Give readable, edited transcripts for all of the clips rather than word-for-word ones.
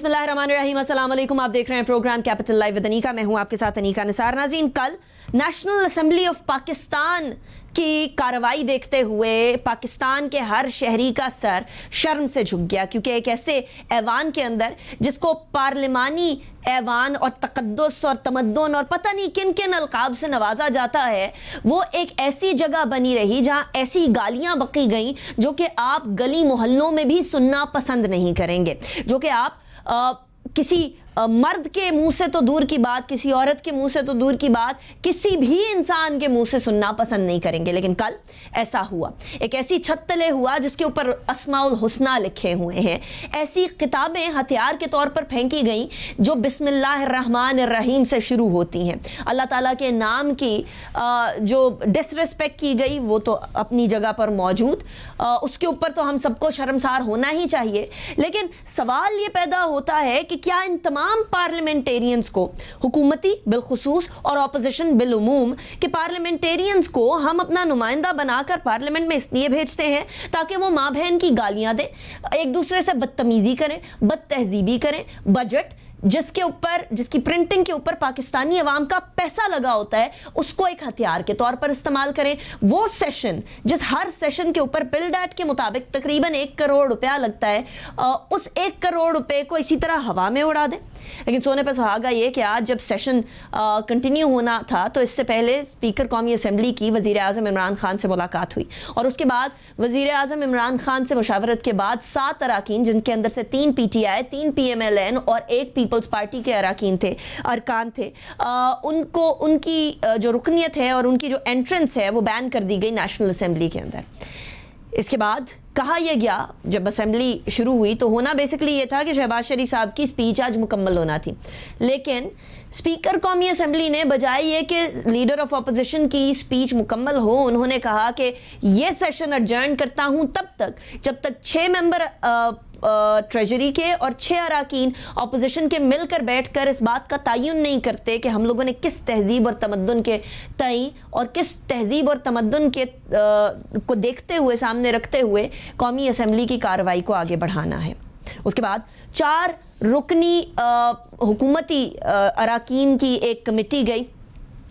बिस्मिल्लाहिर्रहमानिर्रहीम, अस्सलाम वालेकुम। आप देख रहे हैं program capital live with Anika. मैं हूं आपके साथ अनीका निसार। नाज़रीन, कल नेशनल असेंबली ऑफ पाकिस्तान की कार्रवाई देखते हुए पाकिस्तान के हर शहरी का सर शर्म से झुक गया, क्योंकि एक ऐसे ऐवान के अंदर जिसको पार्लिमानी ऐवान और तकद्दुस और तमद्दुन और पता नहीं किन किन अलकाब से नवाजा जाता है, वो एक ऐसी जगह बनी रही जहां ऐसी गालियां बकी गईं जो कि आप गली मोहल्लों में भी सुनना पसंद नहीं करेंगे, जो कि आप किसी मर्द के मुंह से तो दूर की बात, किसी औरत के मुंह से तो दूर की बात, किसी भी इंसान के मुंह से सुनना पसंद नहीं करेंगे। लेकिन कल ऐसा हुआ, एक ऐसी छत तले हुआ जिसके ऊपर अस्माउल हुस्ना लिखे हुए हैं, ऐसी किताबें हथियार के तौर पर फेंकी गई जो बिस्मिल्लाहिर्रहमानिर्रहीम से शुरू होती हैं। अल्लाह ताला के नाम की जो डिसरिस्पेक्ट की गई वो तो अपनी जगह पर मौजूद, उसके ऊपर तो हम सबको शर्मसार होना ही चाहिए। लेकिन सवाल ये पैदा होता है कि क्या इन तमाम पार्लियामेंटेरियंस को, हुकूमती बिलखुसूस और ऑपोजिशन बिलउमूम के पार्लियामेंटेरियंस को हम अपना नुमाइंदा बनाकर पार्लियामेंट में इसलिए भेजते हैं ताकि वो माँ बहन की गालियां दें, एक दूसरे से बदतमीजी करें, बदतहजीबी करें, बजट जिसकी प्रिंटिंग के ऊपर पाकिस्तानी अवाम का पैसा लगा होता है उसको एक हथियार के तौर पर इस्तेमाल करें। वो सेशन जिस हर सेशन के ऊपर बिल्ड एक्ट के मुताबिक तकरीबन 1 करोड़ रुपया लगता है, उस 1 करोड़ रुपए को इसी तरह हवा में उड़ा दें। लेकिन सोने पर सुहागा ये कि आज जब सेशन कंटिन्यू होना था तो इससे पहले स्पीकर कौमी असम्बली की वज़ीर आज़म इमरान खान से मुलाकात हुई और उसके बाद वज़ीर आज़म इमरान खान से मुशावरत के बाद 7 अराकीन, जिनके अंदर से 3 PTI, 3 PMLN और 1 पीपल्स पार्टी के अरकान थे, उनको उनकी जो रुकनियत है और उनकी जो एंट्रेंस है वो बैन कर दी गई नेशनल असेंबली के अंदर। इसके बाद कहा यह गया, जब असेंबली शुरू हुई तो होना बेसिकली ये था कि शहबाज शरीफ साहब की स्पीच आज मुकम्मल होना थी, लेकिन स्पीकर कौमी असम्बली ने बजाय ये कि लीडर ऑफ अपोजिशन की स्पीच मुकम्मल हो, उन्होंने कहा कि ये सेशन एडजर्न करता हूं तब तक जब तक 6 मेंबर ट्रेजरी के और 6 अराकीन अपोजिशन के मिलकर बैठकर इस बात का तयन नहीं करते कि हम लोगों ने किस तहजीब और तमद्दुन के तई और किस तहजीब और तमद्दुन के को देखते हुए, सामने रखते हुए कौमी असम्बली की कार्रवाई को आगे बढ़ाना है। उसके बाद 4 रुकनी हुकूमती अराकीन की एक कमेटी गई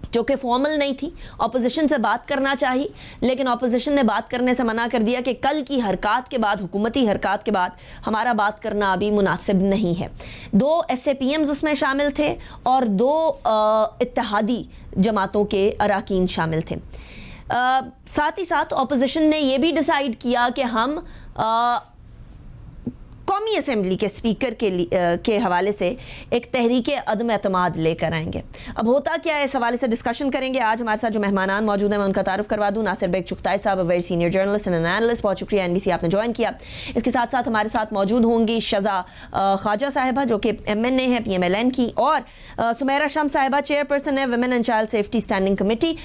जो कि फॉर्मल नहीं थी, अपोजिशन से बात करना चाहिए, लेकिन अपोजिशन ने बात करने से मना कर दिया कि कल की हरकत के बाद, हुकूमती हरकत के बाद हमारा बात करना अभी मुनासिब नहीं है। 2 SAPMs उसमें शामिल थे और 2 इत्तेहादी जमातों के अराकीन शामिल थे। साथ ही साथ अपोजिशन ने यह भी डिसाइड किया कि हम कौमी असम्बली के स्पीकर के हवाले से एक तहरीके अदम एतमाद लेकर आएंगे। अब होता क्या है, इस हवाले से डिस्कशन करेंगे। आज हमारे साथ जो मेहमानान मौजूद हैं मैं उनका तारुफ करवा दूं। नासिर बेग चुगताई साहब, very senior journalist and analyst, बहुत शुक्रिया NBC आपने ज्वाइन किया। इसके साथ साथ हमारे साथ मौजूद होंगी शज़ा ख्वाजा साहिबा जो कि MNA है PMLN की, और सुमेरा शाम साहिबा चेयरपर्सन है women and child safety standing committee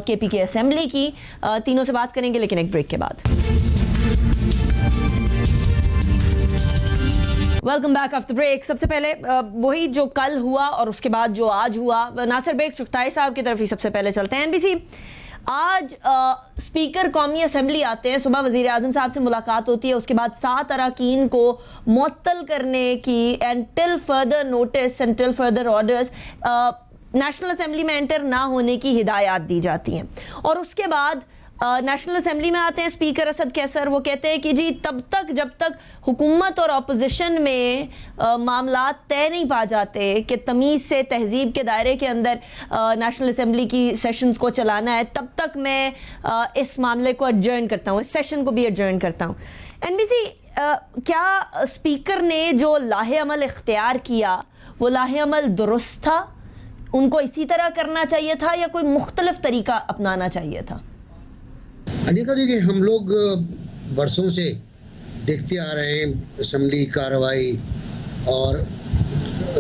KPK assembly की। तीनों से बात करेंगे लेकिन एक ब्रेक के बाद। Welcome back after break. सबसे पहले वही जो कल हुआ और उसके बाद जो आज हुआ, नासिर बेग चुगताई साहब की तरफ ही सबसे पहले चलते हैं। NBC आज स्पीकर कौमी असम्बली आते हैं, सुबह वज़ीर आज़म साहब से मुलाकात होती है, उसके बाद 7 अराकीन को मुअत्तल करने की and till further notice and till further orders national assembly में एंटर ना होने की हिदायत दी जाती हैं। और उसके बाद नेशनल असेंबली में आते हैं स्पीकर असद कैसर, वो कहते हैं कि जी तब तक जब तक हुकूमत और अपोजिशन में मामला तय नहीं पा जाते कि तमीज़ से तहजीब के दायरे के अंदर नेशनल असेंबली की सेशंस को चलाना है, तब तक मैं इस मामले को एडजर्न करता हूँ, इस सेशन को भी एडजर्न करता हूँ। NBC, क्या स्पीकर ने जो लाहे अमल इख्तियार किया वो लाहे अमल दुरुस्त था? उनको इसी तरह करना चाहिए था या कोई मुख्तलिफ तरीका अपनाना चाहिए था? अनिका, देखिए, हम लोग बरसों से देखते आ रहे हैं असम्बली कार्रवाई और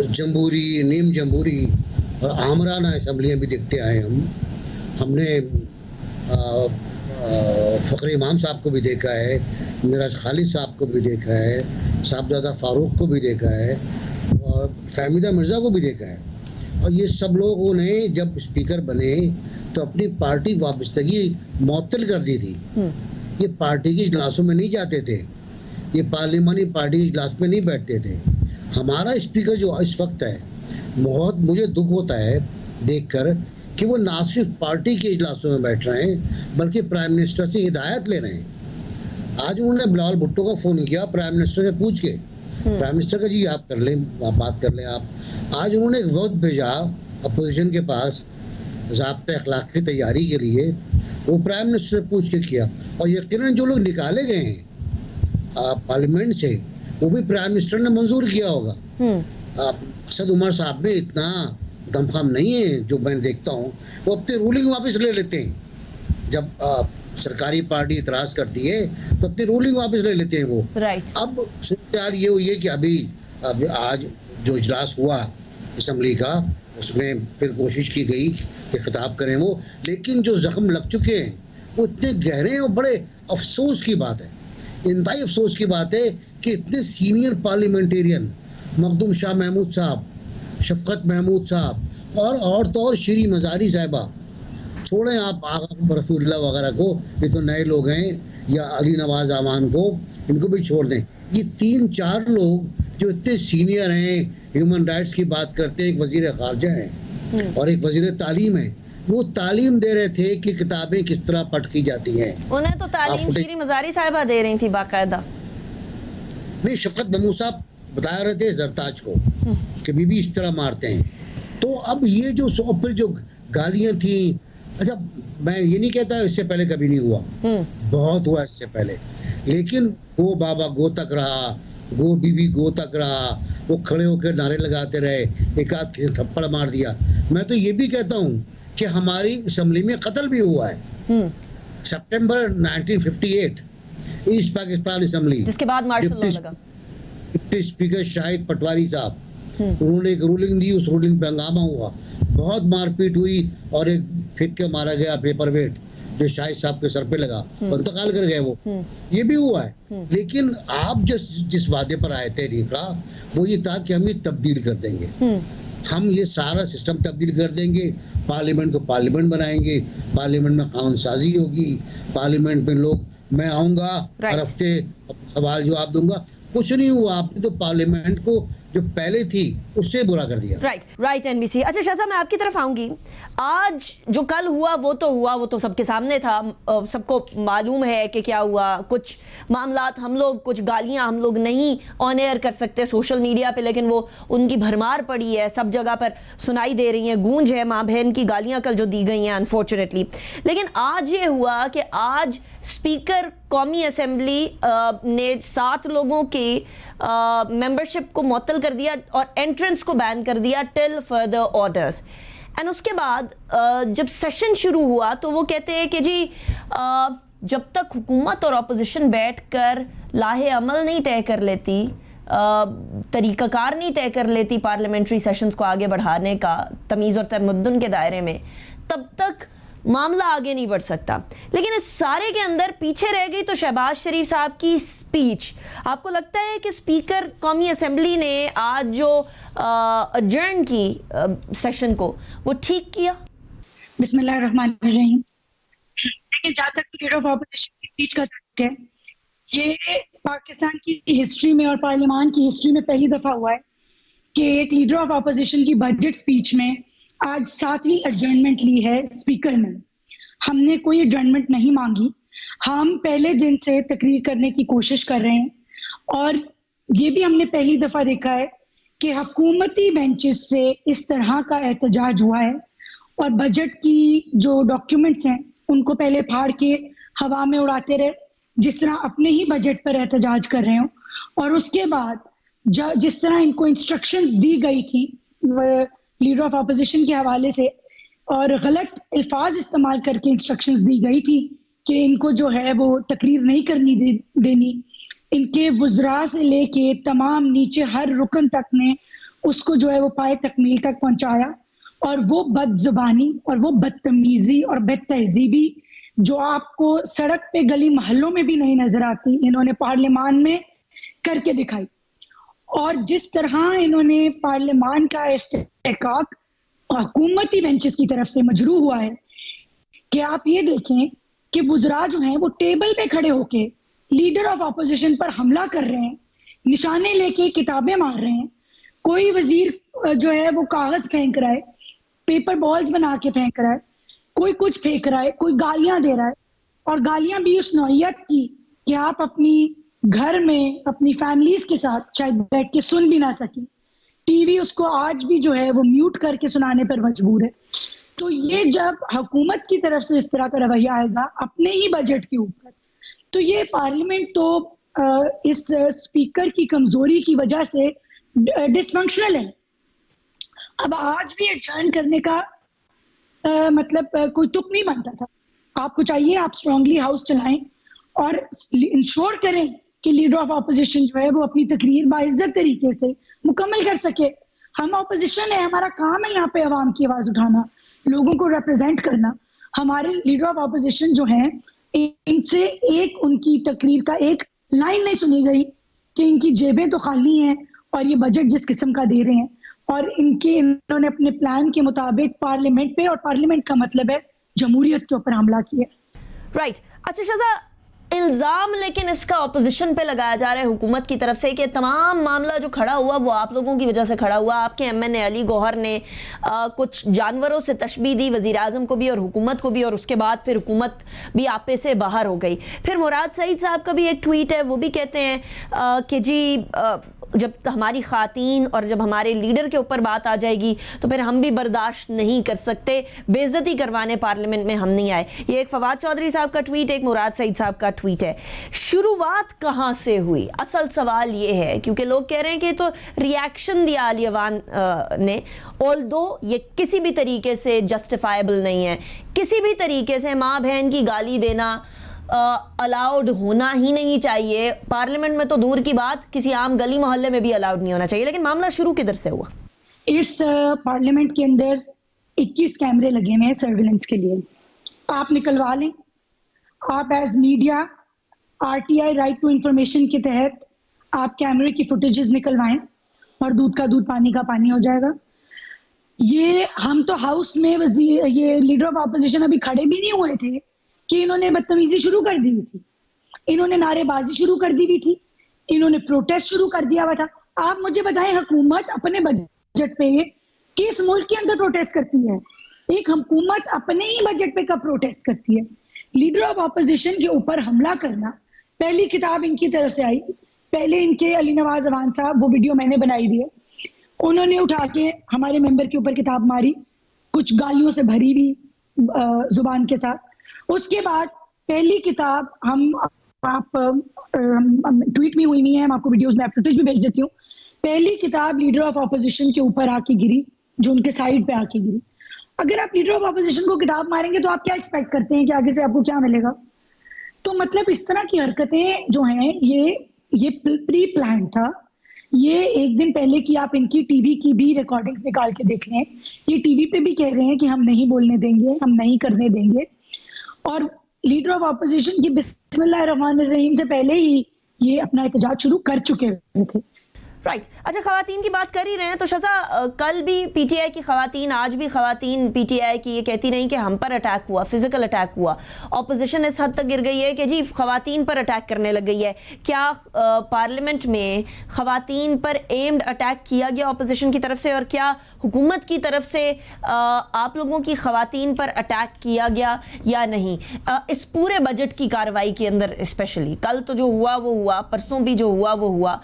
जमहूरी, नीम जमहूरी और आमराना असम्बलियाँ भी देखते आए। हमने फ़खर इमाम साहब को भी देखा है, मिराज खालिद साहब को भी देखा है, साहबजादा फ़ारूक को भी देखा है और फहमीदा मिर्ज़ा को भी देखा है। और ये सब लोगों ने जब स्पीकर बने तो अपनी पार्टी वाबस्तगी मुअत्तल कर दी थी। ये पार्टी के इजलासों में नहीं जाते थे, ये पार्लिमानी पार्टी इजलास में नहीं बैठते थे हमारा स्पीकर जो इस वक्त है, बहुत मुझे दुख होता है देखकर कि वो ना सिर्फ पार्टी के इजलासों में बैठ रहे हैं बल्कि प्राइम मिनिस्टर से हिदायत ले रहे हैं। आज उन्होंने बिलावल भुट्टो को फोन किया प्राइम मिनिस्टर से पूछ के, प्राइम मिनिस्टर का जी आप कर लें, आप बात कर लें आप। आज उन्होंने एक वक्त भेजा अपोजिशन के पास ज़ाब्ते अखलाक की तैयारी के लिए, वो प्राइम मिनिस्टर से पूछ के किया। और यकीनन जो लोग निकाले गए हैं पार्लियामेंट से, वो भी प्राइम मिनिस्टर ने मंजूर किया होगा। असद उमर साहब में इतना दमखम नहीं है जो मैं देखता हूँ, वो अपनी रूलिंग वापस ले लेते हैं। जब सरकारी पार्टी इतराज करती है तो अपनी रूलिंग वापस ले लेते हैं वो। अब सूरत ये हुई है कि अभी आज जो इजलास हुआ असम्बली का, उसमें फिर कोशिश की गई कि खिताब करें वो, लेकिन जो जख्म लग चुके हैं वो इतने गहरे हैं और बड़े अफसोस की बात है, इंतहाई अफसोस की बात है कि इतने सीनियर पार्लियामेंटेरियन मखदूम शाह महमूद साहब, शफकत महमूद साहब और तो और श्री मजारी साहिबा, छोड़ें आप आगा रफीउल्लाह वगैरह को, ये तो नए लोग हैं, या अली नवाज आमान को, इनको भी छोड़ दें। ये 3-4 लोग जो इतने सीनियर हैं, ह्यूमन राइट्स की बात करते हैं, एक वजीर खारजा है और एक वजीर तालीम है, वो तालीम दे रहे थे कि किताबें किस तरह पढ़ की जाती हैं। उन्हें तो तालीम श्री मजारी साहिबा दे रही थी बाकायदा। नहीं, शफकत महमूद साहब बता रहे थे जरताज को कि बीबी इस तरह मारते हैं। तो अब ये जो फिर जो गालियां थी, अच्छा मैं ये नहीं कहता इससे पहले कभी नहीं हुआ, बहुत हुआ इससे पहले, लेकिन गो बाबा गो तक रहा, गो बीबी गो तक रहा, वो खड़े होकर नारे लगाते रहे, एक आध थप्पड़ मार दिया। मैं तो ये भी कहता हूँ कि हमारी असम्बली में कत्ल भी हुआ है। सितंबर 1958 ईस्ट पाकिस्तान असम्बली, जिसके बाद मार्शल लॉ लगा। डिप्टी स्पीकर शाहिद पटवारी साहब, उन्होंने एक रूलिंग दी, उस रूलिंग पे हंगामा हुआ, बहुत मारपीट हुई और एक फेंक के मारा गया पेपर वेट जो शाहिद साहब के सर पे लगा, इंतकाल कर गए वो। ये भी हुआ है। लेकिन आप जिस वादे पर आए थे रीका, वो ये था कि हम ये तब्दील कर देंगे, हम ये सारा सिस्टम तब्दील कर देंगे, पार्लियामेंट को पार्लियामेंट बनाएंगे, पार्लियामेंट में कानून साजी होगी, पार्लियामेंट में लोग, मैं आऊंगा हर हफ्ते सवाल जवाब दूंगा। कुछ नहीं हुआ, आपने तो पार्लियामेंट को जो पहले थी उससे बुरा कर दिया। Right NBC. अच्छा शाह साहब, मैं आपकी तरफ आऊंगी। आज जो कल हुआ वो तो सबके सामने था, सबको मालूम है कि क्या हुआ। कुछ मामलात हम लोग, कुछ गालियां हम लोग नहीं ऑन एयर कर सकते सोशल मीडिया पे, लेकिन वो उनकी भरमार पड़ी है, सब जगह पर सुनाई दे रही है, गूंज है माँ बहन की गालियां कल जो दी गई हैं अनफॉर्चुनेटली। लेकिन आज ये हुआ कि आज स्पीकर कौमी असेंबली ने 7 लोगों की मेंबरशिप को मुअत्तल कर दिया और एंट्रेंस को बैन कर दिया टिल फर्दर ऑर्डर्स। एंड उसके बाद जब सेशन शुरू हुआ तो वो कहते हैं कि जी जब तक हुकूमत और अपोजिशन बैठकर लाहे अमल नहीं तय कर लेती, तरीक़ाकार नहीं तय कर लेती पार्लियामेंट्री सेशंस को आगे बढ़ाने का तमीज़ और तमद्दुन के दायरे में, तब तक मामला आगे नहीं बढ़ सकता। लेकिन इस सारे के अंदर पीछे रह गई तो शहबाज शरीफ साहब की स्पीच। आपको लगता है कि स्पीकर कौमी असेंबली ने आज जो अडजर्न की सेशन को, वो ठीक किया? बिस्मिल्लाहिर्रहमानिर्रहीम। लेकिन जहाँ तक लीडर ऑफ ऑपोजिशन की स्पीच का तक है, ये पाकिस्तान की हिस्ट्री में और पार्लियामान की हिस्ट्री में पहली दफ़ा हुआ है कि एक लीडर ऑफ ऑपोजिशन की बजट स्पीच में आज 7वीं एडजर्नमेंट ली है स्पीकर ने। हमने कोई एडजर्नमेंट नहीं मांगी, हम पहले दिन से तकरीर करने की कोशिश कर रहे हैं और ये भी हमने पहली दफ़ा देखा है कि हुकूमती बेंचेस से इस तरह का एहतजाज हुआ है और बजट की जो डॉक्यूमेंट्स हैं उनको पहले फाड़ के हवा में उड़ाते रहे, जिस तरह अपने ही बजट पर एहतजाज कर रहे हो, और उसके बाद जिस तरह इनको इंस्ट्रक्शंस दी गई थी लीडर ऑफ अपोजिशन के हवाले से और गलत अल्फाज इस्तेमाल करके इंस्ट्रक्शंस दी गई थी कि इनको जो है वो तकरीर नहीं करनी देनी, इनके वुज़रा से लेके तमाम नीचे हर रुकन तक ने उसको जो है वो पाए तकमील तक पहुंचाया। और वो बदजुबानी और वो बदतमीज़ी और बदतहजीबी जो आपको सड़क पे गली मोहल्लों में भी नहीं नजर आती, इन्होंने पार्लियामान में करके दिखाई। और जिस तरह इन्होंने पार्लियामान का इस्तेहकाक हुकूमती बेंचेस की तरफ से मजरू हुआ है कि आप ये देखें कि वुज़रा जो हैं वो टेबल पे खड़े होके लीडर ऑफ अपोजिशन पर हमला कर रहे हैं, निशाने लेके किताबें मार रहे हैं कोई वजीर जो है वो कागज फेंक रहा है, पेपर बॉल्स बना के फेंक रहा है, कोई कुछ फेंक रहा है, कोई गालियां दे रहा है, और गालियां भी उस नौइयत की कि आप अपनी घर में अपनी फैमिलीज के साथ शायद बैठ के सुन भी ना सके। टीवी उसको आज भी जो है वो म्यूट करके सुनाने पर मजबूर है। तो ये जब हुकूमत की तरफ से इस तरह का रवैया आएगा अपने ही बजट के ऊपर, तो ये पार्लियामेंट तो इस स्पीकर की कमजोरी की वजह से डिसफंक्शनल है। अब आज भी एडजर्न करने का मतलब कोई तुक नहीं बनता था। आपको चाहिए आप स्ट्रांगली हाउस चलाएं और इंश्योर करें कि लीडर ऑफ ऑपोजिशन जो है वो अपनी तकरीर बाइज्जत तरीके से मुकम्मल कर सके। हम ऑपोजिशन है, हमारा काम है यहाँ पे अवाम की आवाज उठाना, लोगों को रिप्रेजेंट करना। हमारे लीडर ऑफ ऑपोजिशन जो हैं, इनसे एक उनकी तकरीर का एक लाइन नहीं सुनी गई कि इनकी जेबें तो खाली हैं और ये बजट जिस किस्म का दे रहे हैं, और इन्होंने अपने प्लान के मुताबिक पार्लियामेंट पे, और पार्लियामेंट का मतलब है जमहूरियत के ऊपर हमला किया। राइट। अच्छा शहजा, इल्जाम लेकिन इसका ऑपोजिशन पे लगाया जा रहा है हुकूमत की तरफ से कि तमाम मामला जो खड़ा हुआ वो आप लोगों की वजह से खड़ा हुआ। आपके एमएनए अली गौहर ने कुछ जानवरों से तशबीह दी वजीर आजम को भी और हुकूमत को भी, और उसके बाद फिर हुकूमत भी आपे से बाहर हो गई। फिर मुराद सईद साहब का भी एक ट्वीट है, वो भी कहते हैं कि जी जब हमारी खातीन और जब हमारे लीडर के ऊपर बात आ जाएगी तो फिर हम भी बर्दाश्त नहीं कर सकते, बेइज्जती करवाने पार्लियामेंट में हम नहीं आए। ये एक फवाद चौधरी साहब का ट्वीट, एक मुराद सईद साहब का ट्वीट है। शुरुआत कहाँ से हुई, असल सवाल ये है, क्योंकि लोग कह रहे हैं कि तो रिएक्शन दिया आलियावान ने, ऑल्दो ये किसी भी तरीके से जस्टिफाइबल नहीं है, किसी भी तरीके से माँ बहन की गाली देना अलाउड होना ही नहीं चाहिए। पार्लियामेंट में तो दूर की बात, किसी आम गली मोहल्ले में भी अलाउड नहीं होना चाहिए। लेकिन मामला शुरू किधर से हुआ? इस पार्लियामेंट के अंदर 21 कैमरे लगे हुए हैं सर्विलेंस के लिए। आप निकलवा लें, आप as media RTI right to information के तहत आप कैमरे की फुटेजेस निकलवाएं और दूध का दूध पानी का पानी हो जाएगा। ये हम तो हाउस में ये लीडर ऑफ ऑपोजिशन अभी खड़े भी नहीं हुए थे कि इन्होंने बदतमीजी शुरू कर दी थी, इन्होंने नारेबाजी शुरू कर दी हुई थी, इन्होंने प्रोटेस्ट शुरू कर दिया हुआ था। आप मुझे बताएं, हुकूमत अपने बजट पे किस मुल्क के अंदर प्रोटेस्ट करती है? एक हुकूमत अपने ही बजट पे कब प्रोटेस्ट करती है? लीडर ऑफ ऑपोजिशन के ऊपर हमला करना, पहली किताब इनकी तरफ से आई, पहले इनके अली नवाज अवान साहब, वो वीडियो मैंने बनाई हुई है, उन्होंने उठा के हमारे मेंबर के ऊपर किताब मारी, कुछ गालियों से भरी हुई जुबान के साथ। उसके बाद पहली किताब आप ट्वीट में हुई है, हम आपको वीडियोस में फुटेज भी भेज देती हूँ। पहली किताब लीडर ऑफ ऑपोजिशन के ऊपर आके गिरी, जो उनके साइड पे आके गिरी। अगर आप लीडर ऑफ ऑपोजिशन को किताब मारेंगे तो आप क्या एक्सपेक्ट करते हैं कि आगे से आपको क्या मिलेगा? तो मतलब इस तरह की हरकतें जो हैं ये प्री प्लान था। ये एक दिन पहले की आप इनकी टीवी की भी रिकॉर्डिंग्स निकाल के देख लें, ये टीवी पे भी कह रहे हैं कि हम नहीं बोलने देंगे, हम नहीं करने देंगे, और लीडर ऑफ ऑपोजिशन की बिस्मिल्लाहिर्रहमानिर्रहीम से पहले ही ये अपना एहतजाज शुरू कर चुके थे। राइट। अच्छा, खवातीन की बात कर ही रहे हैं तो शज़ा, कल भी पीटीआई की खवातीन, आज भी खवातीन पीटीआई की ये कहती रही कि हम पर अटैक हुआ, फिजिकल अटैक हुआ। ऑपोजिशन इस हद तक गिर गई है कि जी खवातीन पर अटैक करने लग गई है। क्या पार्लियामेंट में खवातीन पर एम्ड अटैक किया गया ऑपोजिशन की तरफ से, और क्या हुकूमत की तरफ से आप लोगों की खवातीन पर अटैक किया गया या नहीं? इस पूरे बजट की कार्रवाई के अंदर स्पेशली कल तो जो हुआ वो हुआ, परसों भी जो हुआ वो हुआ,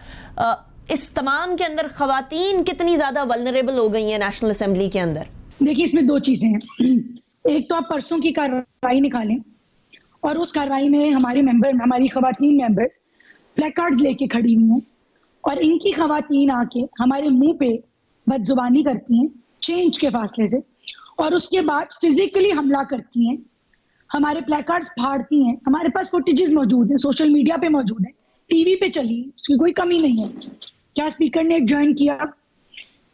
इस तमाम के अंदर खवातीन कितनी ज्यादा वल्नरेबल हो गई हैं नेशनल असेंबली के अंदर? देखिए, इसमें दो चीजें हैं। एक तो आप परसों की कार्रवाई निकालें और उस कार्रवाई में हमारी खवातीन मेंबर्स प्लेकार्ड्स लेके खड़ी हुई हैं और इनकी खवातीन आके हमारे मुंह पे बदजुबानी करती हैं चेंज के फासले से, और उसके बाद फिजिकली हमला करती हैं, हमारे प्लेकार्ड्स फाड़ती हैं। हमारे पास फुटेजेस मौजूद हैं, सोशल मीडिया पे मौजूद है, टीवी पे चली, उसकी कोई कमी नहीं है। क्या स्पीकर ने ज्वाइन किया?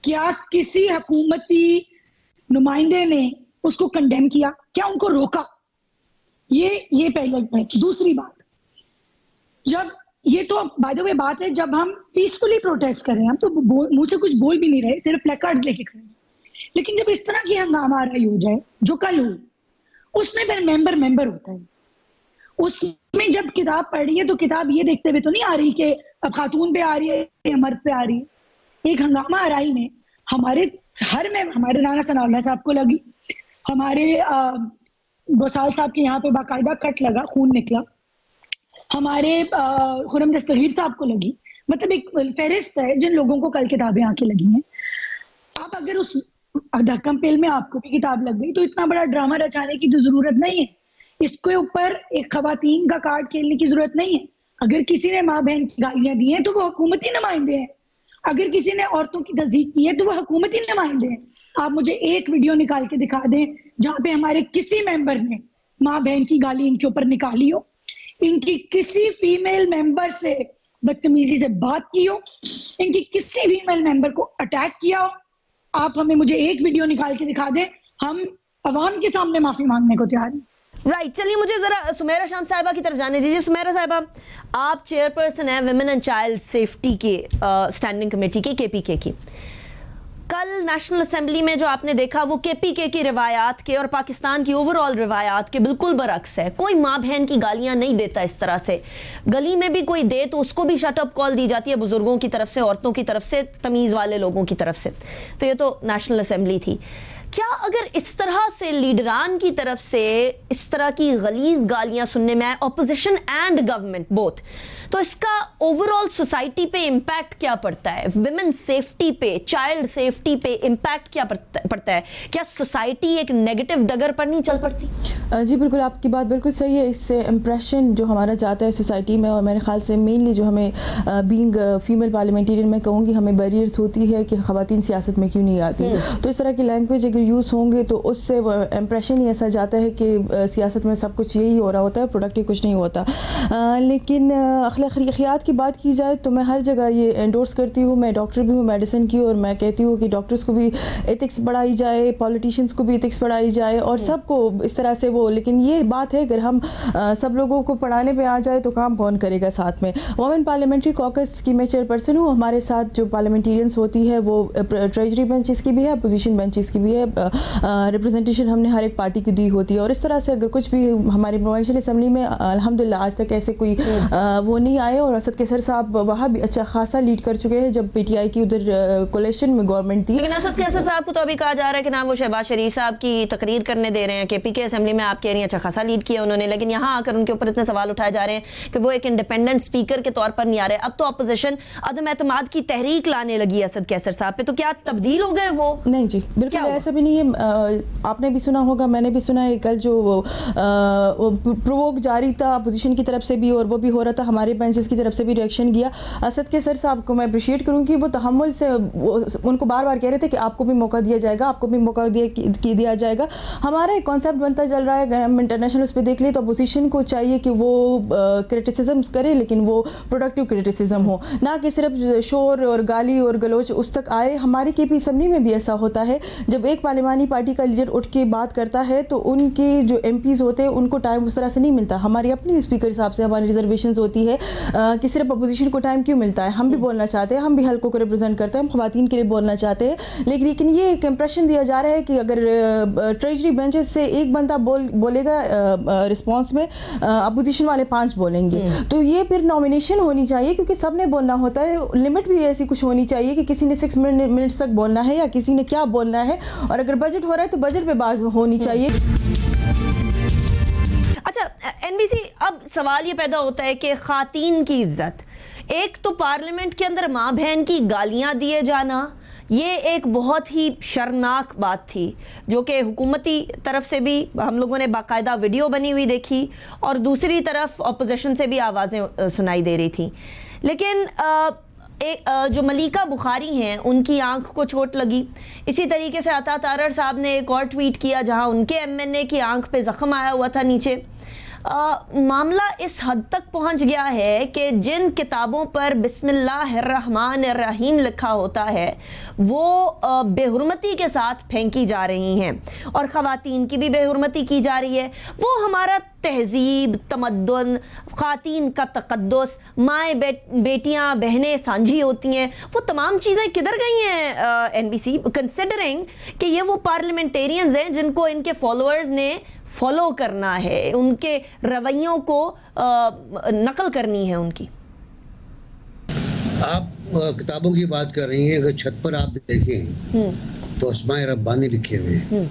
क्या किसी हुकूमती नुमाइंदे ने उसको कंडेम किया? क्या उनको रोका? ये पहले बात। दूसरी बात, जब ये तो बाय द वे बात है जब हम पीसफुली प्रोटेस्ट कर रहे हैं, हम तो मुंह से कुछ बोल भी नहीं रहे, सिर्फ प्लेकार्ड्स लेके खड़े हैं। लेकिन जब इस तरह की हंगामा रही हो जाए जो कल हुई, उसमें फिर मेंबर होता है। उसमें जब किताब पढ़ रही है तो किताब ये देखते हुए तो नहीं आ रही कि अब खातून पे आ रही है या मर्द पे आ रही है। एक हंगामा आरई में हमारे राणा सनाउल्लाह साहब को लगी, हमारे बोसाल साहब के यहाँ पे बाकायदा कट लगा, खून निकला, हमारे खुर्रम दस्तगीर साहब को लगी। मतलब एक फहरिस्त है जिन लोगों को कल किताबें आके लगी हैं। आप अगर उस धक्कम पेल में आपको भी किताब लग गई तो इतना बड़ा ड्रामा रचाने की तो जरूरत नहीं है। इसके ऊपर एक खवातीन का कार्ड खेलने की जरूरत नहीं है। अगर किसी ने माँ बहन की गालियां दी हैं तो वो हुकूमती नुमाइंदे हैं, अगर किसी ने औरतों की तज़ीक की है तो वो हुकूमती नुमाइंदे हैं। आप मुझे एक वीडियो निकाल के दिखा दें जहां पे हमारे किसी मेंबर ने माँ बहन की गाली इनके ऊपर निकाली हो, इनकी किसी फीमेल मेंबर से बदतमीजी से बात की हो, इनकी किसी फीमेल मेंबर को अटैक किया हो। आप हमें मुझे एक वीडियो निकाल के दिखा दें, हम अवाम के सामने माफी मांगने को तैयार हैं। राइट, चलिए मुझे जरा सुमेरा शाम साहिबा की तरफ जाने दीजिए। सुमेरा साहिबा, आप चेयरपर्सन हैं विमेन एंड चाइल्ड सेफ्टी के स्टैंडिंग कमेटी की, केपीके की। कल नेशनल असेंबली में जो आपने देखा वो केपीके की रिवायात के और पाकिस्तान की ओवरऑल रिवायात के बिल्कुल बरक्स है। कोई माँ बहन की गालियां नहीं देता इस तरह से, गली में भी कोई दे तो उसको भी शट अप कॉल दी जाती है बुजुर्गों की तरफ से, औरतों की तरफ से, तमीज़ वाले लोगों की तरफ से। तो ये तो नेशनल असेंबली थी। क्या अगर इस तरह से लीडरान की तरफ से इस तरह की गलीज गालियां सुनने में आए, ऑपोजिशन एंड गवर्नमेंट बोथ, तो इसका ओवरऑल सोसाइटी पे इम्पैक्ट क्या पड़ता है? विमेन सेफ्टी पे, चाइल्ड सेफ्टी पे इम्पैक्ट क्या पड़ता है? क्या सोसाइटी एक नेगेटिव डगर पर नहीं चल पड़ती? जी बिल्कुल, आपकी बात बिल्कुल सही है। इससे इम्प्रेशन जो हमारा जाता है सोसाइटी में, और मेरे ख्याल से मेनली जो हमें बीइंग फीमेल पार्लियामेंटेरियन में कहूँगी हमें बैरियर्स होती है कि ख़वातीन सियासत में क्यों नहीं आती। तो इस तरह की लैंग्वेज अगर यूज़ होंगे तो उससे इम्प्रेशन ही ऐसा जाता है कि सियासत में सब कुछ यही हो रहा होता है, प्रोडक्टिव कुछ नहीं होता। लेकिन अखलाकियात की बात की जाए तो मैं हर जगह ये एंडोर्स करती हूँ। मैं डॉक्टर भी हूँ मेडिसिन की, और मैं कहती हूँ कि डॉक्टर्स को भी एथिक्स पढ़ाई जाए, पॉलिटिशियंस को भी एथिक्स पढ़ाई जाए, और सबको इस तरह से वो। लेकिन ये बात है अगर हम सब लोगों को पढ़ाने पे आ जाए तो काम कौन करेगा साथ में। वुमेन पार्लियामेंट्री कॉकस की मैं चेयरपर्सन हूँ। हमारे साथ जो पार्लियामेंटेरियंस होती है वो ट्रेजरी बेंचेस की भी है, अपोजिशन बेंचेस की भी है, रिप्रेजेंटेशन हमने हर एक पार्टी की दी होती है। और इस तरह से अगर कुछ भी हमारी प्रोविंशियल असेंबली में अल्हम्दुलिल्लाह आज तक ऐसे कोई वो नहीं आए। और असद कैसर साहब वहाँ भी अच्छा खासा लीड कर चुके हैं जब पीटीआई की उधर कोलेशन में गवर्नमेंट थी। लेकिन असद कैसर साहब को तो अभी कहा जा रहा है कि ना वो शहबाज शरीफ साहब की तकरीर करने दे रहे हैं। केपीके असेंबली में आप कह रही हैं अच्छा खासा लीड किया उन्होंने, लेकिन यहाँ आकर उनके ऊपर इतने सवाल उठाए जा रहे हैं कि वो एक इंडिपेंडेंट स्पीकर के तौर पर नहीं आ रहे। अब तो अपोजिशन अदम एतमाद की तहरीक लाने लगी असद कैसर साहब पे, तो क्या तब्दील हो गए वो? नहीं जी, बिल्कुल ऐसा भी नहीं है। आपने भी सुना होगा, मैंने भी सुना है, कल जो प्रोवोक जारी था अपोजिशन की तरफ से भी और वो भी हो रहा था, हमारे बेंचेस की तरफ से भी रिएक्शन किया। असद कैसर साहब को मैं अप्रिशिएट करूँगी, वो तहम्मुल से उनको बार बार कह रहे थे कि आपको भी मौका दिया जाएगा, आपको भी मौका दिया जाएगा। हमारा एक कॉन्सेप्ट बनता चल रहा है, अगर हम इंटरनेशनल उस पर देख ले तो अपोजिशन को चाहिए कि वो क्रिटिसिज्म करे, लेकिन वो प्रोडक्टिव क्रिटिसिज्म हो, ना कि सिर्फ शोर और गाली और गलोच उस तक आए। हमारी केपी असेंबली में भी ऐसा होता है, जब एक पार्लिमानी पार्टी का लीडर उठ के बात करता है तो उनके जो एमपीज़ होते हैं उनको टाइम उस तरह से नहीं मिलता। हमारी अपनी स्पीकर साहब से हमारी रिजर्वेशंस होती है कि सिर्फ अपोजिशन को टाइम क्यों मिलता है। हम भी बोलना चाहते हैं, हम भी हल्कों को रिप्रेजेंट करते हैं, हम ख़वातीन के लिए बोलना चाहते हैं। लेकिन ये एक इंप्रेशन दिया जा रहा है कि अगर ट्रेजरी बेंचेस से एक बंदा बोलेगा रिस्पॉन्स में, अपोजिशन वाले 5 बोलेंगे, तो ये फिर नॉमिनेशन होनी चाहिए, क्योंकि सबने बोलना होता है। लिमिट भी ऐसी कुछ होनी चाहिए कि किसी ने 6 मिनट्स तक बोलना है या किसी ने क्या बोलना है, और अगर बजट हो रहा है तो बजट पे बात होनी चाहिए। अच्छा एनबीसी, अब सवाल ये पैदा होता है कि खातीन की इज्जत, एक तो पार्लियामेंट के अंदर माँ बहन की गालियां दिए जाना, ये एक बहुत ही शर्मनाक बात थी, जो कि हुकूमती तरफ से भी हम लोगों ने बाकायदा वीडियो बनी हुई देखी और दूसरी तरफ अपोजिशन से भी आवाज़ें सुनाई दे रही थी। लेकिन जो मलिका बुखारी हैं उनकी आंख को चोट लगी। इसी तरीके से अता तारर साहब ने एक और ट्वीट किया जहां उनके एमएनए की आंख पे ज़ख्म आया हुआ था नीचे। मामला इस हद तक पहुंच गया है कि जिन किताबों पर बिस्मिल्लाहिर्रहमानिर्रहीम लिखा होता है वो बेहुरमती के साथ फेंकी जा रही हैं और ख़वातीन की भी बेहुरमती की जा रही है। वो हमारा तहजीब, तमद्दुन, ख़ातीन का तक़द्दुस, माएँ बेटियाँ बहनें सांझी होती हैं, वो तमाम चीज़ें किधर गई हैं एनबीसी, कंसिडरिंग कि ये वो पार्लियामेंटेरियंस हैं जिनको इनके फॉलोअर्स ने फॉलो करना है, उनके रवैयों को नकल करनी है उनकी। आप किताबों की बात कर रही हैं, अगर छत पर आप देखें तो अस्माए रब्बानी लिखे हुए हैं।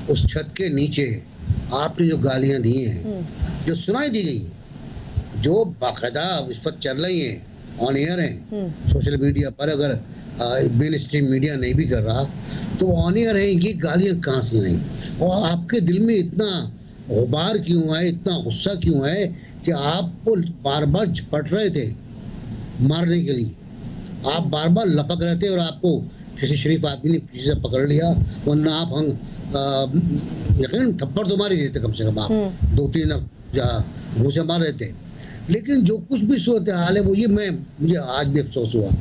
उस छत के नीचे आपने जो गालियां दी हैं, जो सुनाई दी गई, जो बाकायदा इस वक्त चल रही हैं, ऑन एयर हैं सोशल मीडिया पर, अगर मेन स्ट्रीम मीडिया नहीं भी कर रहा तो ऑन एयर है, इनकी गालियां कहाँ से आई? और आपके दिल में इतना गुबार क्यों है, इतना गुस्सा क्यों है कि आपको बार बार झपट रहे थे मारने के लिए, आप बार बार लपक रहे थे और आपको किसी शरीफ आदमी ने पीछे से पकड़ लिया, वरना आप यकीन थप्पड़ तो मार ही देते, कम से कम आप 2-3 मुँह से मार रहे थे। लेकिन जो कुछ भी सूरत हाल है वो ये, मुझे आज भी अफसोस हुआ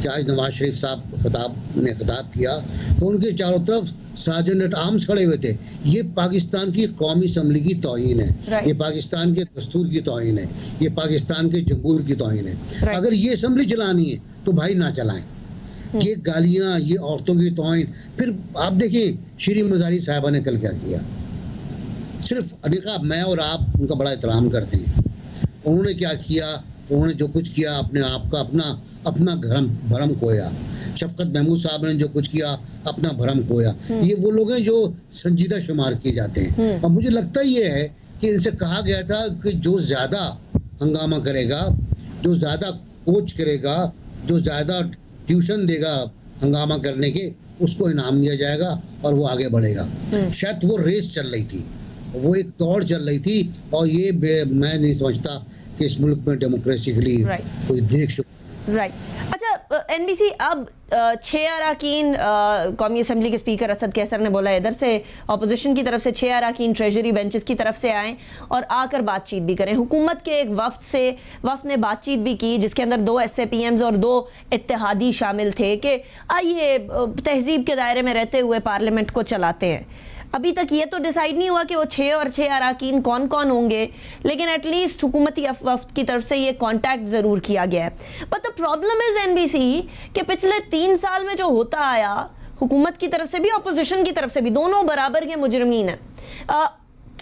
कि आज नवाज शरीफ साहब खिताब किया तो उनके चारों तरफ साजन एट आर्म्स खड़े हुए थे। ये पाकिस्तान की कौमी असम्बली की तौहीन है, ये पाकिस्तान के दस्तूर की तौहीन है, ये पाकिस्तान के जमहूर की तौहीन है। अगर ये असम्बली चलानी है तो भाई ना चलाएं। ये गालियां, ये औरतों की तौहीन। फिर आप देखिए श्री मज़ारी साहिबा ने कल क्या किया। सिर्फ अनिका, मैं और आप उनका बड़ा एहतराम करते हैं, उन्होंने क्या किया, उन्होंने जो कुछ किया अपने आप का अपना भरम खोया। शफकत महमूद साहब ने जो कुछ किया अपना भरम खोया। ये वो लोग हैं जो संजीदा शुमार किए जाते हैं। और मुझे लगता ये है कि इनसे कहा गया था कि जो ज़्यादा हंगामा करेगा, जो ज़्यादा कोच करेगा, जो ज़्यादा ट्यूशन देगा हंगामा करने के, उसको इनाम दिया जाएगा और वो आगे बढ़ेगा। शायद वो रेस चल रही थी, वो एक दौड़ चल रही थी, और ये मैं नहीं समझता कि इस मुल्क में डेमोक्रेसी के लिए कोई ब्रेक राइट। अच्छा एनबीसी, अब 6 अरकान कौमी असम्बली के स्पीकर असद कैसर ने बोला इधर से अपोजिशन की तरफ से 6 अरकान ट्रेजरी बेंचेस की तरफ से आएँ और आकर बातचीत भी करें। हुकूमत के एक वफ्द ने बातचीत भी की जिसके अंदर 2 SAPMs और 2 इत्तेहादी शामिल थे कि आइए तहजीब के दायरे में रहते हुए पार्लियामेंट को चलाते हैं। अभी तक ये तो डिसाइड नहीं हुआ कि वो 6 और 6 अरकान कौन कौन होंगे, लेकिन एटलीस्ट हुकूमती वफ्द की तरफ से ये कांटेक्ट ज़रूर किया गया है। But the problem is NBC कि पिछले 3 साल में जो होता आया, हुकूमत की तरफ से भी अपोजिशन की तरफ से भी, दोनों बराबर के मुजरिमीन हैं।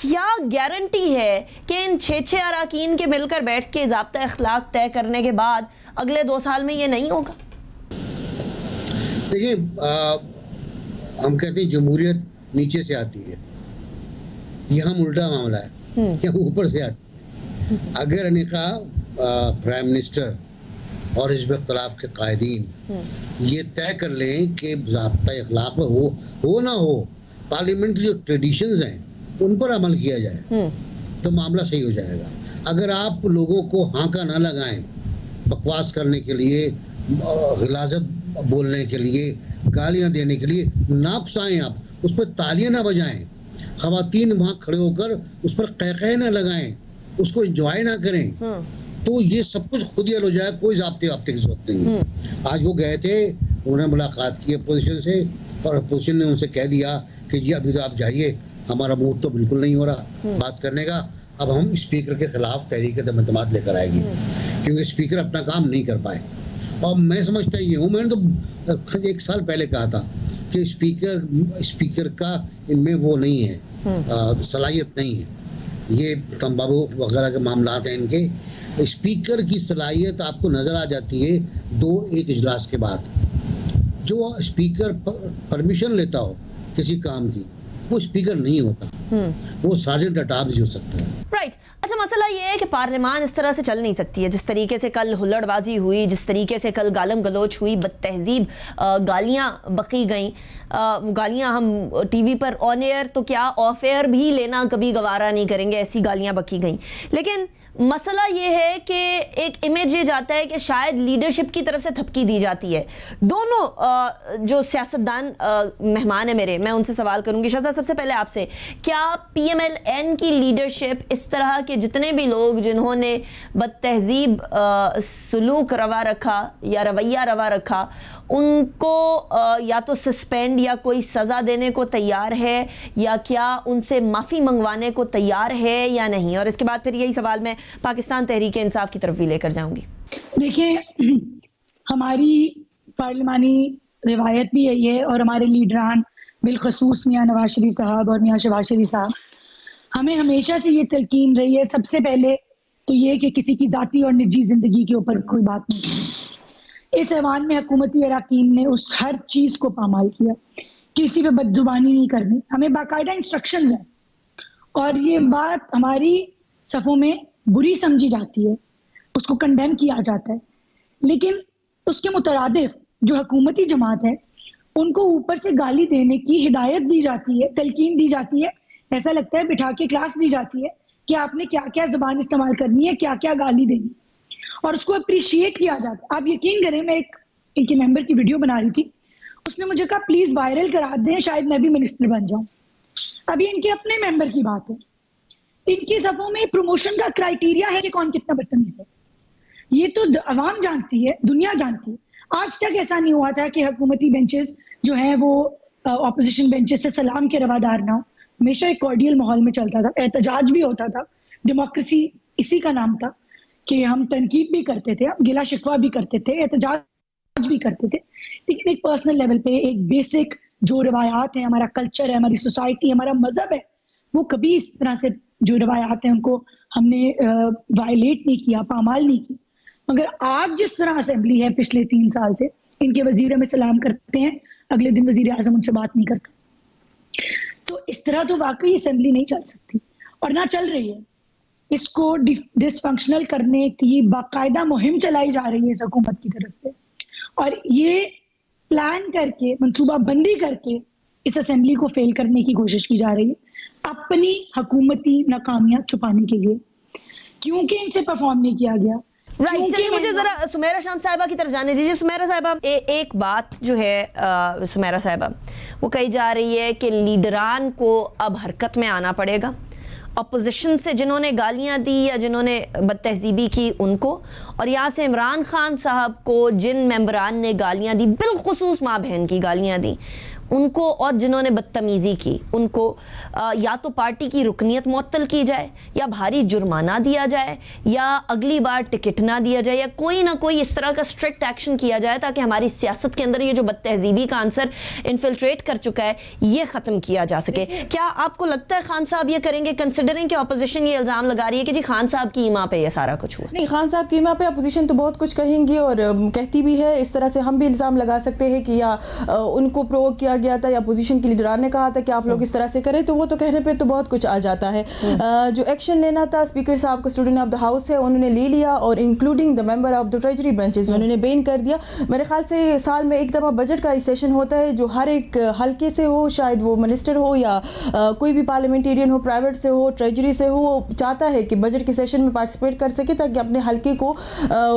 क्या गारंटी है कि इन 6 अरकान के मिलकर बैठ के ज़ाब्ता अखलाक तय करने के बाद अगले 2 साल में ये नहीं होगा? देखिए, हम कहते हैं जमहूरियत नीचे से आती है, यहाँ उल्टा मामला है, यहाँ ऊपर से आती है। अगर अनिका प्राइम मिनिस्टर और हिज़्ब इख्तिलाफ के कायदीन ये तय कर लें कि ज़ाब्ता अखलाक में हो ना हो, पार्लियामेंट की जो ट्रेडिशंस हैं उन पर अमल किया जाए तो मामला सही हो जाएगा। अगर आप लोगों को हाँका ना लगाएं बकवास करने के लिए, गिलाज़त बोलने के लिए, गालियां देने के लिए, ना उकसाएं, आप उस पर तालियां ना बजाएं, ख़वातीन वहाँ खड़े होकर उस पर क़हक़हे ना लगाएं, उसको एंजॉय ना करें, तो ये सब कुछ खुद ही हल हो जाए। कोई ज़ाब्ते की जरूरत नहीं है। आज वो गए थे, उन्होंने मुलाकात की अपोजिशन से और अपोजिशन ने उनसे कह दिया कि जी अभी तो आप जाइए, हमारा मूड तो बिल्कुल नहीं हो रहा बात करने का, अब हम स्पीकर के खिलाफ तहरीक एतमाद लेकर आएगी, क्योंकि स्पीकर अपना काम नहीं कर पाए। और मैं समझता ये हूँ, मैंने तो 1 साल पहले कहा था कि स्पीकर का इनमें वो नहीं है, सलाहियत नहीं है। ये तंबाकू वगैरह के मामला हैं इनके। स्पीकर की सलाहियत आपको नज़र आ जाती है 2-1 इजलास के बाद। जो स्पीकर परमिशन लेता हो किसी काम की, वो स्पीकर नहीं होता, वो सार्जेंट एट आर्म्स हो सकता है। राइट। अच्छा, मसला ये है कि पार्लियामान इस तरह से चल नहीं सकती है जिस तरीके से कल हुल्लड़बाजी हुई, जिस तरीके से कल गालम गलोच हुई, बदतहजीब गालियां बकी गई। वो गालियां हम टीवी पर ऑन एयर तो क्या ऑफ एयर भी लेना कभी गवारा नहीं करेंगे, ऐसी गालियां बकी गई। लेकिन मसला ये है कि एक इमेज ये जाता है कि शायद लीडरशिप की तरफ से थपकी दी जाती है। दोनों जो सियासतदान मेहमान है मेरे, मैं उनसे सवाल करूंगी। शाह साहब, सबसे पहले आपसे, क्या PMLN की लीडरशिप इस तरह के जितने भी लोग जिन्होंने बदतहजीब सलूक रवा रखा या रवैया रवा रखा, उनको या तो सस्पेंड या कोई सज़ा देने को तैयार है, या क्या उनसे माफ़ी मंगवाने को तैयार है या नहीं? और इसके बाद फिर यही सवाल मैं पाकिस्तान तहरीक इंसाफ की तरफ भी लेकर जाऊंगी। देखिए, हमारी पार्लिमानी रिवायत भी यही है और हमारे लीडरान बिलखसूस मियाँ नवाज शरीफ साहब और मियाँ शहबाज शरीफ साहब, हमें हमेशा से ये तलकीन रही है, सबसे पहले तो ये कि किसी की ज़ाती और निजी ज़िंदगी के ऊपर कोई बात नहीं। इस ऐवान में हुकूमती अरकान ने उस हर चीज़ को पामाल किया। किसी पे बदजुबानी नहीं करनी, हमें बाकायदा इंस्ट्रक्शंस हैं और ये बात हमारी सफ़ों में बुरी समझी जाती है, उसको कंडेम किया जाता है, लेकिन उसके मुतरादिफ जो हुकूमती जमात है उनको ऊपर से गाली देने की हिदायत दी जाती है, तलकीन दी जाती है, ऐसा लगता है बिठा के क्लास दी जाती है कि आपने क्या क्या ज़बान इस्तेमाल करनी है, क्या क्या गाली देनी, और उसको अप्रिशिएट किया जाता है। आप यकीन करें, मैं एक इनके मेंबर की वीडियो बना रही थी, उसने मुझे कहा प्लीज़ वायरल करा दें, शायद मैं भी मिनिस्टर बन जाऊं। अभी इनके अपने मेंबर की बात है, इनकी सफ़ों में प्रमोशन का क्राइटेरिया है कि कौन कितना बदतमीज है। ये तो अवाम जानती है, दुनिया जानती है। आज तक ऐसा नहीं हुआ था कि हुकूमती बेंचेस जो हैं वो ऑपोजिशन बेंचेस से सलाम के रवादार ना हो। हमेशा एक कॉर्डियल माहौल में चलता था, एहतजाज भी होता था, डेमोक्रेसी इसी का नाम था कि हम तनकीद भी करते थे, गिला शिकवा भी करते थे, एहतजाज भी करते थे, लेकिन एक पर्सनल लेवल पे एक बेसिक जो रवायात है, हमारा कल्चर है, हमारी सोसाइटी, हमारा मजहब है, वो कभी इस तरह से जो रवायात हैं उनको हमने वायलेट नहीं किया, पामाल नहीं की। मगर आज जिस तरह असेंबली है पिछले 3 साल से, इनके वजीर हमें सलाम करते हैं, अगले दिन वजीर आजम उनसे बात नहीं करता, तो इस तरह तो वाकई असेंबली नहीं चल सकती और ना चल रही है। इसको डिसफंक्शनल करने की बाकायदा मुहिम चलाई जा रही है इस हुकूमत की तरफ से, और ये प्लान करके, मंसूबाबंदी करके इस असेंबली को फेल करने की कोशिश की जा रही है अपनी हुकूमती नाकामियां छुपाने के लिए, क्योंकि इनसे परफॉर्म नहीं किया गया। राइट, चलिए मुझे जरा सुमेरा शाम साहिबा की तरफ जाने दीजिए। सुमेरा साहिबा, एक बात जो है सुमेरा साहिबा, वो कही जा रही है कि लीडरान को अब हरकत में आना पड़ेगा, अपोजिशन से जिन्होंने गालियां दी या जिन्होंने बदतहजीबी की उनको, और यहाँ से इमरान खान साहब को जिन मेंबरान ने गालियां दी, बिलखुसूस माँ बहन की गालियां दी उनको, और जिन्होंने बदतमीज़ी की उनको या तो पार्टी की रुकनियत मुअत्तल की जाए, या भारी जुर्माना दिया जाए, या अगली बार टिकट ना दिया जाए, या कोई ना कोई इस तरह का स्ट्रिक्ट एक्शन किया जाए ताकि हमारी सियासत के अंदर ये जो बदतहजीबी का आंसर इन्फिल्ट्रेट कर चुका है ये ख़त्म किया जा सके। क्या आपको लगता है खान साहब ये करेंगे, कंसिडरिंग कि अपोजिशन ये इल्ज़ाम लगा रही है कि जी खान साहब की ईमा पे ये सारा कुछ हुआ? नहीं, खान साहब की ईमा पे अपोजिशन तो बहुत कुछ कहेंगी और कहती भी है, इस तरह से हम भी इल्ज़ाम लगा सकते हैं कि या उनको प्रोवोक किया गया था या अपोजिशन के लीडरान ने कहा था कि आप लोग इस तरह से करें, तो वो तो कहने पे तो बहुत कुछ आ जाता है। जो एक्शन लेना था, स्पीकर साहब को स्टूडेंट ऑफ द हाउस है उन्होंने ले लिया, और including the member of the treasury benches उन्होंने बैन कर दिया। मेरे ख्याल से साल में एक दफ़ा बजट का सेशन होता है जो हर एक हल्के से हो, शायद वो मिनिस्टर हो या कोई भी पार्लियामेंटेरियन हो, प्राइवेट से हो, ट्रेजरी से हो, वो चाहता है कि बजट के सेशन में पार्टिसिपेट कर सके ताकि अपने हल्के को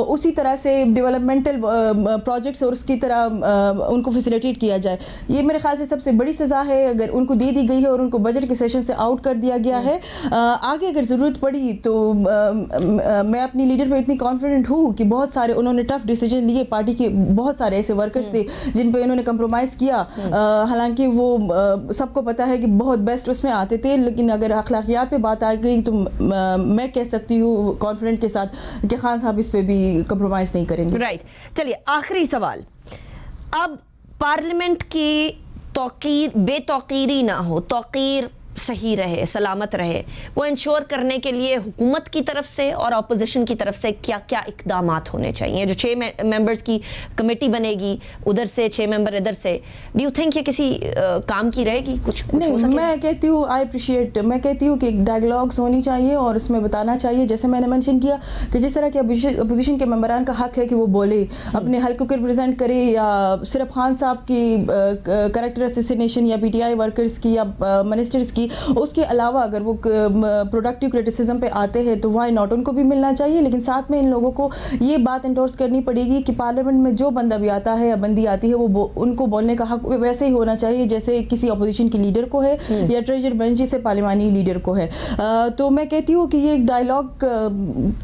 उसी तरह से डेवलपमेंटल प्रोजेक्ट्स और उसकी तरह उनको फैसिलिटेट किया जाए। ये मेरे ख्याल से सबसे बड़ी सज़ा है अगर उनको दे दी गई है और उनको बजट के सेशन से आउट कर दिया गया है। आगे अगर ज़रूरत पड़ी तो मैं अपनी लीडर पे इतनी कॉन्फिडेंट हूँ कि बहुत सारे उन्होंने टफ डिसीजन लिए, पार्टी के बहुत सारे ऐसे वर्कर्स थे जिन पे उन्होंने कंप्रोमाइज़ किया, हालांकि वो सबको पता है कि बहुत बेस्ट उसमें आते थे, लेकिन अगर अखलाकियात पे बात आ गई तो मैं कह सकती हूँ कॉन्फिडेंट के साथ कि खान साहब इस पे भी कंप्रोमाइज़ नहीं करेंगे। राइट, चलिए आखिरी सवाल, अब पार्लियामेंट की तौकीर बेतौकीरी ना हो, तौकीर सही रहे, सलामत रहे, वो इंश्योर करने के लिए हुकूमत की तरफ से और अपोजिशन की तरफ से क्या क्या इक़दामात होने चाहिए? जो 6 मेंबर्स की कमेटी बनेगी, उधर से 6 मेंबर इधर से, डू यू थिंक ये किसी काम की रहेगी? कुछ नहीं, हो सके? मैं कहती हूँ मैं कहती हूँ कि डायलॉग्स होनी चाहिए और उसमें बताना चाहिए, जैसे मैंने मेंशन किया कि जिस तरह के अपोजिशन के मेंबरान का हक है कि वो बोले, अपने हल्कों को रिप्रेजेंट करे, या सिर्फ खान साहब की कैरेक्टर असैसिनेशन या PTI वर्कर्स की या मिनिस्टर्स की, उसके अलावा अगर वो प्रोडक्टिव क्रिटिसिज्म पे आते हैं तो वाई नॉट, उनको भी मिलना चाहिए। लेकिन साथ में इन लोगों को ये बात एंडोर्स करनी पड़ेगी कि पार्लियामेंट में जो बंदा भी आता है या बंदी आती है वो उनको बोलने का हक वैसे ही होना चाहिए जैसे किसी अपोजिशन की लीडर को है या ट्रेजर बेंच से पार्लियामानी लीडर को है। तो मैं कहती हूँ कि ये एक डायलॉग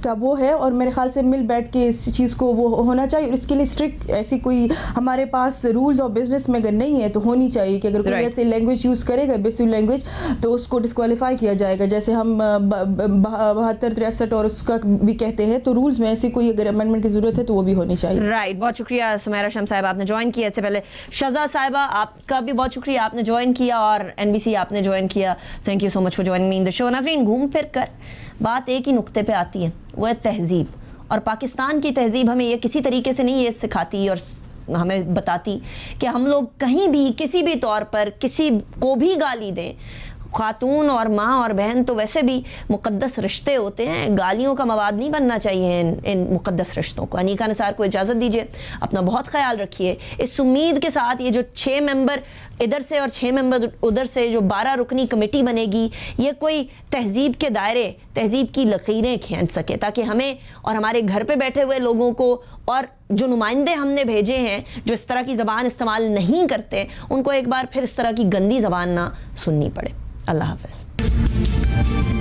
का वो है और मेरे ख्याल से मिल बैठ के इस चीज़ को वो होना चाहिए। और इसके लिए स्ट्रिक्ट ऐसी कोई हमारे पास रूल्स ऑफ बिजनेस में अगर नहीं है तो होनी चाहिए कि अगर कोई ऐसे लैंग्वेज यूज़ करेगा एब्यूसिव लैंग्वेज तो उसको डिस्क्वालीफाई किया जाएगा, जैसे हम 72-63 और उसका भी कहते हैं। तो रूल्स में ऐसी कोई अगर अमेंडमेंट की जरूरत है तो वो भी होनी चाहिए। राइट, बहुत शुक्रिया सुमेरा शाम साहिबा, आपने ज्वाइन किया। इससे पहले शजा साहिबा, आपका भी बहुत शुक्रिया, आपने ज्वाइन किया, और NBC आपने ज्वाइन किया। Thank you so much for joining me in the show. नाज़रीन, घूम फिर कर बात एक ही नुक्ते पे आती है, वो है तहजीब और पाकिस्तान की तहजीब हमें ये किसी तरीके से नहीं ये सिखाती और हमें बताती कि हम लोग कहीं भी किसी भी तौर पर किसी को भी गाली दें। खातून और माँ और बहन तो वैसे भी मुक़द्दस रिश्ते होते हैं, गालियों का मवाद नहीं बनना चाहिए इन मुक़द्दस रिश्तों को। अनीका निसार को इजाज़त दीजिए, अपना बहुत ख्याल रखिए। इस उम्मीद के साथ ये जो 6 मेंबर इधर से और 6 मेंबर उधर से जो 12 रुकनी कमेटी बनेगी, ये कोई तहजीब के दायरे, तहजीब की लकीरें खींच सके, ताकि हमें और हमारे घर पे बैठे हुए लोगों को और जो नुमाइंदे हमने भेजे हैं जो इस तरह की ज़बान इस्तेमाल नहीं करते, उनको एक बार फिर इस तरह की गंदी ज़बान ना सुननी पड़े। अल्लाह हाफ़िज़।